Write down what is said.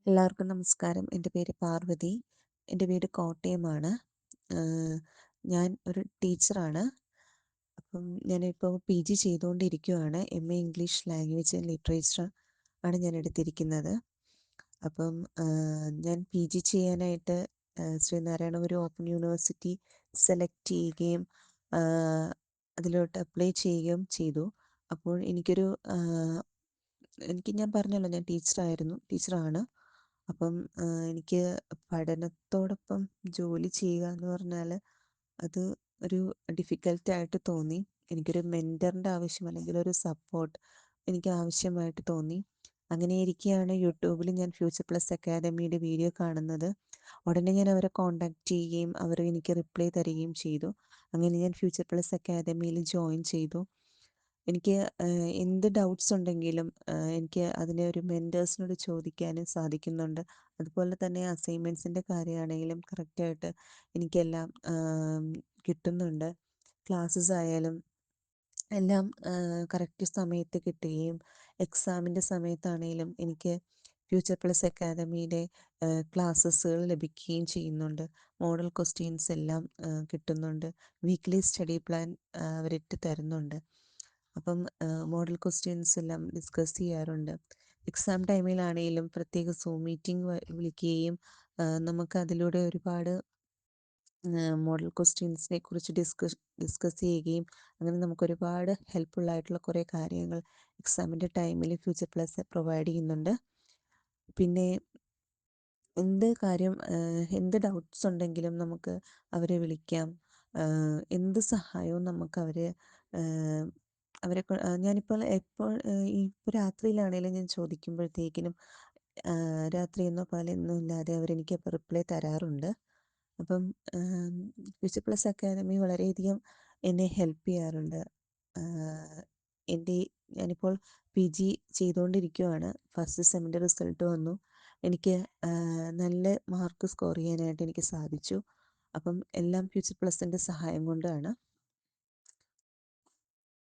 എല്ലാവർക്കും നമസ്കാരം. എൻ്റെ പേര് പാർവതി. എൻ്റെ വീട് കോട്ടയമാണ്. ഞാൻ ഒരു ടീച്ചറാണ്. അപ്പം ഞാനിപ്പോൾ PG ചെയ്തുകൊണ്ടിരിക്കുകയാണ്. MA English language and literature ആണ് ഞാൻ എടുത്തിരിക്കുന്നത്. അപ്പം ഞാൻ PG ചെയ്യാനായിട്ട് ശ്രീനാരായണ ഗുരു ഓപ്പൺ യൂണിവേഴ്സിറ്റി സെലക്ട് ചെയ്യുകയും അതിലോട്ട് അപ്ലൈ ചെയ്യുകയും ചെയ്തു. അപ്പോൾ ഞാൻ പറഞ്ഞല്ലോ, ഞാൻ ടീച്ചറാണ്. അപ്പം എനിക്ക് പഠനത്തോടൊപ്പം ജോലി ചെയ്യുക എന്ന് പറഞ്ഞാൽ അത് ഒരു ഡിഫിക്കൽട്ടായിട്ട് തോന്നി. എനിക്കൊരു മെൻറ്ററിൻ്റെ ആവശ്യം, അല്ലെങ്കിൽ ഒരു സപ്പോർട്ട് എനിക്ക് ആവശ്യമായിട്ട് തോന്നി. അങ്ങനെ ഇരിക്കെയാണ് യൂട്യൂബിൽ ഞാൻ ഫ്യൂച്ചർ പ്ലസ് അക്കാദമിയുടെ വീഡിയോ കാണുന്നത്. ഉടനെ ഞാൻ അവരെ കോൺടാക്റ്റ് ചെയ്യുകയും അവർ എനിക്ക് റിപ്ലൈ തരികയും ചെയ്തു. അങ്ങനെ ഞാൻ ഫ്യൂച്ചർ പ്ലസ് അക്കാദമിയിൽ ജോയിൻ ചെയ്തു. എനിക്ക് എന്ത് ഡൗട്ട്സ് ഉണ്ടെങ്കിലും എനിക്ക് അതിനെ ഒരു മെൻറ്റേഴ്സിനോട് ചോദിക്കാനും സാധിക്കുന്നുണ്ട്. അതുപോലെ തന്നെ അസൈൻമെൻറ്റ്സിൻ്റെ കാര്യമാണെങ്കിലും കറക്റ്റായിട്ട് എനിക്കെല്ലാം കിട്ടുന്നുണ്ട്. ക്ലാസ്സസ് ആയാലും എല്ലാം കറക്റ്റ് സമയത്ത് കിട്ടുകയും എക്സാമിൻ്റെ സമയത്താണെങ്കിലും എനിക്ക് ഫ്യൂച്ചർ പ്ലസ് അക്കാദമിയുടെ ക്ലാസ്സസുകൾ ലഭിക്കുകയും ചെയ്യുന്നുണ്ട്. മോഡൽ ക്വസ്റ്റ്യൻസ് എല്ലാം കിട്ടുന്നുണ്ട്. വീക്ക്ലി സ്റ്റഡി പ്ലാൻ അവരിട്ട് തരുന്നുണ്ട്. അപ്പം മോഡൽ ക്വസ്റ്റ്യൻസ് എല്ലാം ഡിസ്കസ് ചെയ്യാറുണ്ട്. എക്സാം ടൈമിലാണെങ്കിലും പ്രത്യേക സൂം മീറ്റിംഗ് വിളിക്കുകയും നമുക്ക് അതിലൂടെ ഒരുപാട് മോഡൽ ക്വസ്റ്റ്യൻസിനെ കുറിച്ച് ഡിസ്കസ് ചെയ്യുകയും അങ്ങനെ നമുക്കൊരുപാട് ഹെൽപ്ഫുള്ളായിട്ടുള്ള കുറേ കാര്യങ്ങൾ എക്സാമിൻ്റെ ടൈമിൽ ഫ്യൂച്ചർ പ്ലസ് പ്രൊവൈഡ് ചെയ്യുന്നുണ്ട്. പിന്നെ എന്ത് ഡൗട്ട്സ് ഉണ്ടെങ്കിലും നമുക്ക് അവരെ വിളിക്കാം. എന്ത് സഹായവും നമുക്ക് ഞാനിപ്പോൾ ഇപ്പോൾ രാത്രിയിലാണെങ്കിലും ഞാൻ ചോദിക്കുമ്പോഴത്തേക്കിനും രാത്രിയെന്നോ പകലെന്നോ ഇല്ലാതെ അവരെനിക്ക് റിപ്ലൈ തരാറുണ്ട്. അപ്പം ഫ്യൂച്ചർ പ്ലസ് അക്കാദമി വളരെയധികം എന്നെ ഹെൽപ്പ് ചെയ്യാറുണ്ട്. എൻ്റെ ഞാനിപ്പോൾ PG ചെയ്തുകൊണ്ടിരിക്കുകയാണ്. ഫസ്റ്റ് സെമ്മിൻ്റെ റിസൾട്ട് വന്നു. എനിക്ക് നല്ല മാർക്ക് സ്കോർ ചെയ്യാനായിട്ട് എനിക്ക് സാധിച്ചു. അപ്പം എല്ലാം ഫ്യൂച്ചർ പ്ലസിൻ്റെ സഹായം കൊണ്ടാണ്.